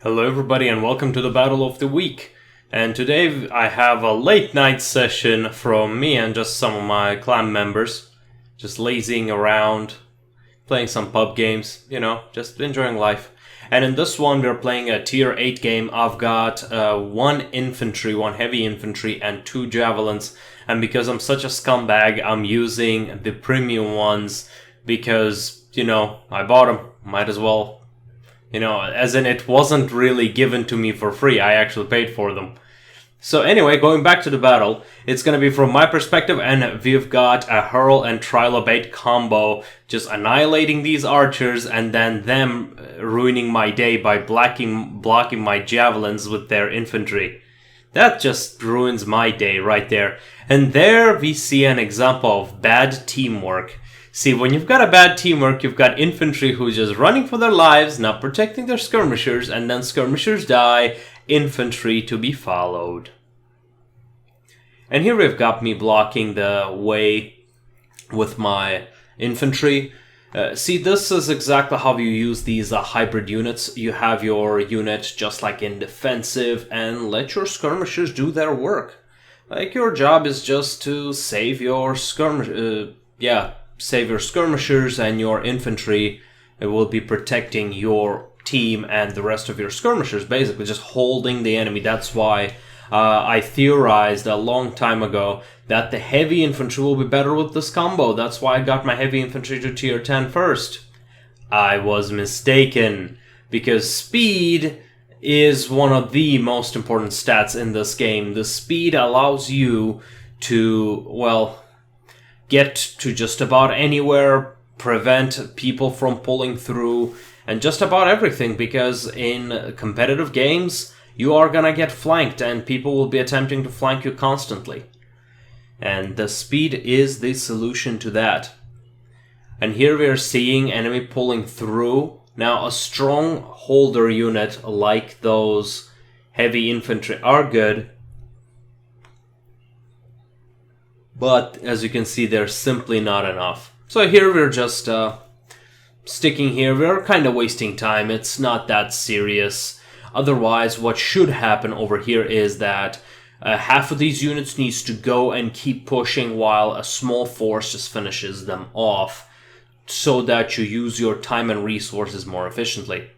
Hello everybody and welcome to the Battle of the Week. And today I have a late night session from me and just some of my clan members. Just lazing around, playing some pub games, just enjoying life. And in this one we're playing a tier 8 game. I've got one heavy infantry and 2 javelins. And because I'm such a scumbag, I'm using the premium ones because, I bought them. Might as well. As in it wasn't really given to me for free. I actually paid for them. So anyway, going back to the battle, it's going to be from my perspective, and we've got a hurl and trilobite combo, just annihilating these archers and then them ruining my day by blocking my javelins with their infantry. That just ruins my day right there. And there we see an example of bad teamwork. See, when you've got a bad teamwork, you've got infantry who's just running for their lives, not protecting their skirmishers, and then skirmishers die, infantry to be followed. And here we've got me blocking the way with my infantry. See, this is exactly how you use these hybrid units. You have your unit just like in defensive and let your skirmishers do their work. Like, your job is just to save your skirmishers, and your infantry will be protecting your team and the rest of your skirmishers, basically just holding the enemy. That's why I theorized a long time ago that the heavy infantry will be better with this combo. That's why I got my heavy infantry to tier 10 first. I was mistaken, because speed is one of the most important stats in this game. The speed allows you to, get to just about anywhere, prevent people from pulling through, and just about everything, because in competitive games, you are gonna get flanked, and people will be attempting to flank you constantly. And the speed is the solution to that. And here we are seeing enemy pulling through. Now, a strong holder unit like those heavy infantry are good, but as you can see, they're simply not enough. So here we're just sticking here. We're kind of wasting time. It's not that serious. Otherwise, what should happen over here is that half of these units needs to go and keep pushing while a small force just finishes them off, so that you use your time and resources more efficiently.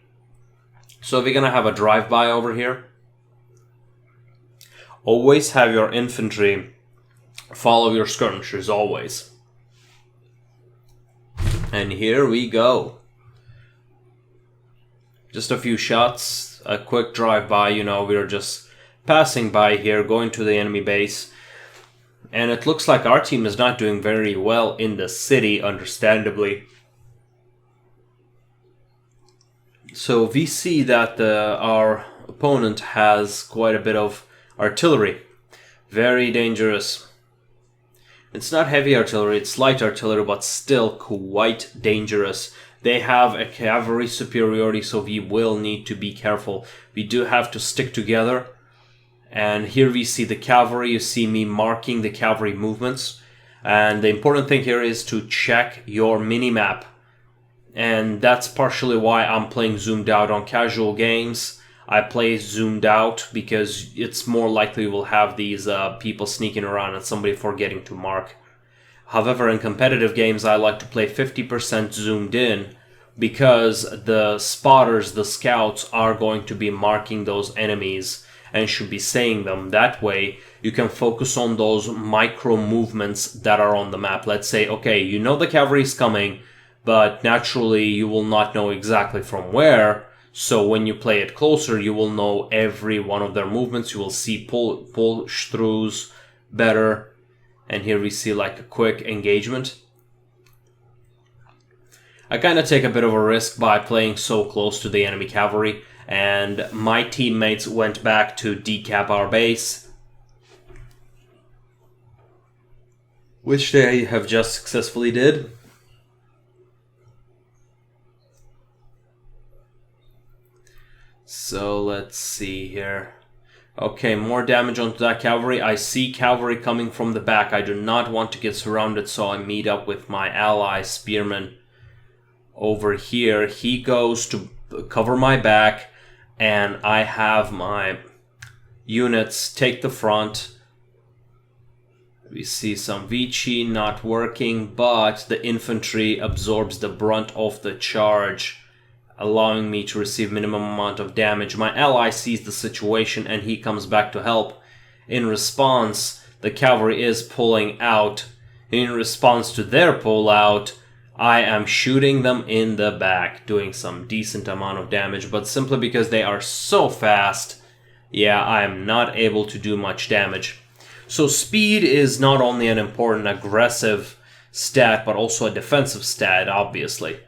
So we're going to have a drive-by over here. Always have your infantry follow your skirmishers, always. And here we go. Just a few shots, a quick drive-by, we're just passing by here, going to the enemy base. And it looks like our team is not doing very well in the city, understandably. So we see that our opponent has quite a bit of artillery. Very dangerous. It's not heavy artillery, it's light artillery, but still quite dangerous. They have a cavalry superiority, so we will need to be careful. We do have to stick together. And here we see the cavalry. You see me marking the cavalry movements. And the important thing here is to check your mini-map. And that's partially why I'm playing zoomed out on casual games. I play zoomed out because it's more likely we'll have these people sneaking around and somebody forgetting to mark. However, in competitive games, I like to play 50% zoomed in, because the spotters, the scouts, are going to be marking those enemies and should be saying them. That way, you can focus on those micro movements that are on the map. Let's say, okay, you know the cavalry is coming, but naturally you will not know exactly from where. So when you play it closer, you will know every one of their movements. You will see push-throughs better. And here we see like a quick engagement. I kind of take a bit of a risk by playing so close to the enemy cavalry. And my teammates went back to decap our base, which they have just successfully did. So let's see here. Okay, more damage onto that cavalry. I see cavalry coming from the back. I do not want to get surrounded, so I meet up with my ally spearman over here. He goes to cover my back. and I have my units take the front. We see some Vici not working, but the infantry absorbs the brunt of the charge, allowing me to receive minimum amount of damage. My ally sees the situation and he comes back to help. In response, the cavalry is pulling out. In response to their pullout, I am shooting them in the back, doing some decent amount of damage, but simply because they are so fast, yeah, I am not able to do much damage. So speed is not only an important aggressive stat, but also a defensive stat, obviously.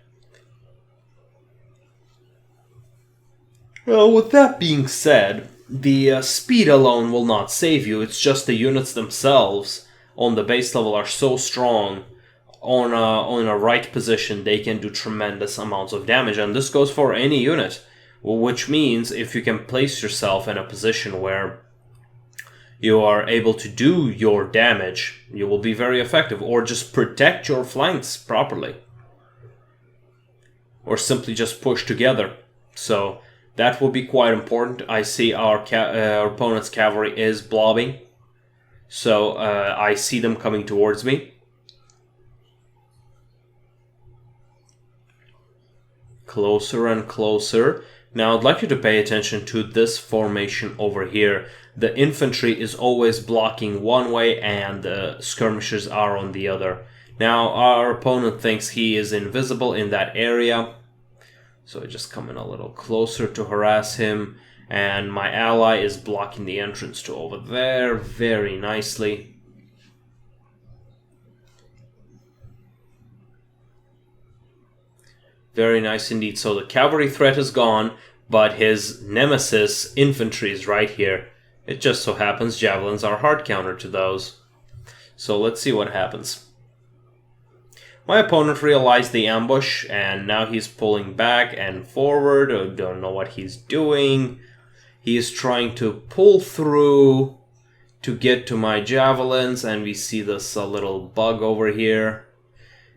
Well, with that being said, the speed alone will not save you. It's just the units themselves on the base level are so strong. On a right position, they can do tremendous amounts of damage, and this goes for any unit. Which means if you can place yourself in a position where you are able to do your damage, you will be very effective, or just protect your flanks properly, or simply just push together. So that will be quite important. I see our opponent's cavalry is blobbing, so I see them coming towards me. Closer and closer. Now I'd like you to pay attention to this formation over here. The infantry is always blocking one way and the skirmishers are on the other. Now our opponent thinks he is invisible in that area, so I just come in a little closer to harass him, and my ally is blocking the entrance to over there very nicely. Very nice indeed. So the cavalry threat is gone, but his nemesis infantry is right here. It just so happens javelins are hard counter to those. So let's see what happens. My opponent realized the ambush, and now he's pulling back and forward. I don't know what he's doing. He is trying to pull through to get to my javelins, and we see this little bug over here.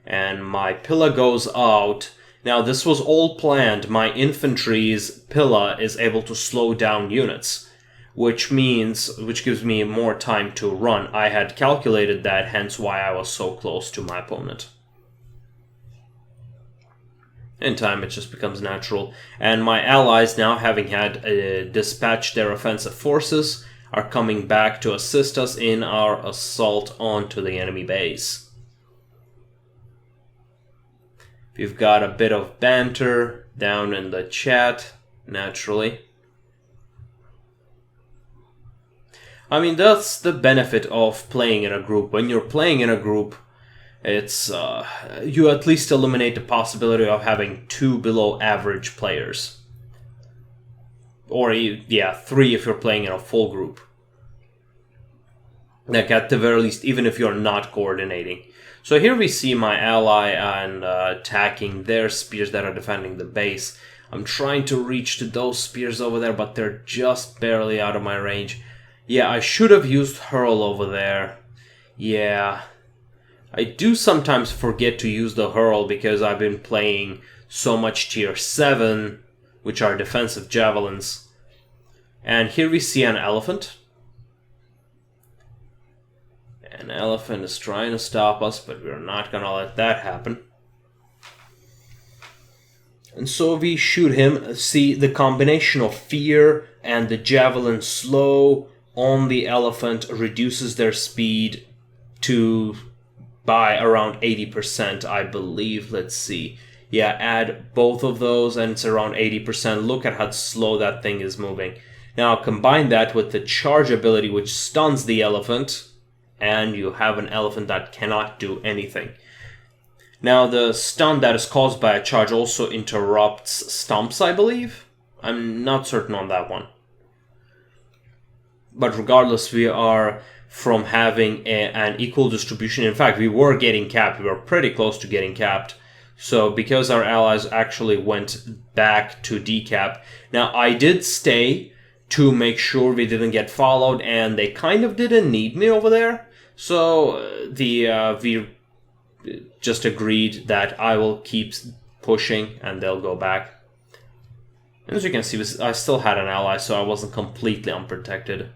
And my pillar goes out. Now this was all planned. My infantry's pillar is able to slow down units, which gives me more time to run. I had calculated that, hence why I was so close to my opponent. In time, it just becomes natural. And my allies, now having had dispatched their offensive forces, are coming back to assist us in our assault onto the enemy base. We've got a bit of banter down in the chat, naturally. I mean, that's the benefit of playing in a group. When you're playing in a group, it's you at least eliminate the possibility of having 2 below average players. Or, yeah, 3 if you're playing in a full group. Like, at the very least, even if you're not coordinating. So here we see my ally and attacking their spears that are defending the base. I'm trying to reach to those spears over there, but they're just barely out of my range. Yeah, I should have used hurl over there. Yeah. I do sometimes forget to use the hurl because I've been playing so much tier 7, which are defensive javelins. And here we see an elephant. An elephant is trying to stop us, but we're not gonna let that happen. And so we shoot him. See, the combination of fear and the javelin slow on the elephant reduces their speed by around 80%, I believe. Let's see. Yeah, add both of those and it's around 80%. Look at how slow that thing is moving. Now combine that with the charge ability, which stuns the elephant, and you have an elephant that cannot do anything. Now, the stun that is caused by a charge also interrupts stumps, I believe. I'm not certain on that one. But regardless, we are from having an equal distribution. In fact, we were getting capped. We were pretty close to getting capped. So, because our allies actually went back to decap. Now, I did stay to make sure we didn't get followed, and they kind of didn't need me over there. So we just agreed that I will keep pushing and they'll go back. And as you can see, I still had an ally, so I wasn't completely unprotected.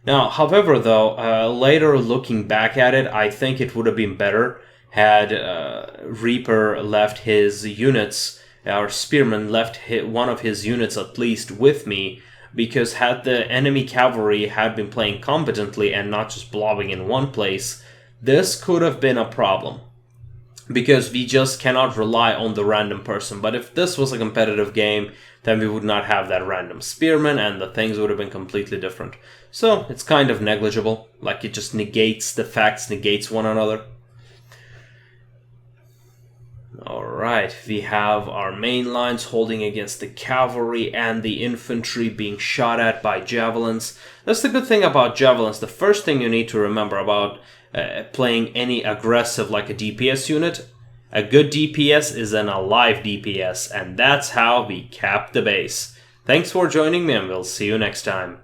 Now, however, though, later looking back at it, I think it would have been better had Reaper left his units, or Spearman left one of his units at least with me, because had the enemy cavalry had been playing competently and not just blobbing in one place, this could have been a problem. Because we just cannot rely on the random person. But if this was a competitive game, then we would not have that random spearman and the things would have been completely different. So it's kind of negligible. Like it just negates, the facts negates one another. Alright, we have our main lines holding against the cavalry and the infantry being shot at by javelins. That's the good thing about javelins. The first thing you need to remember about playing any aggressive like a DPS unit, a good DPS is an alive DPS, and that's how we cap the base. Thanks for joining me, and we'll see you next time.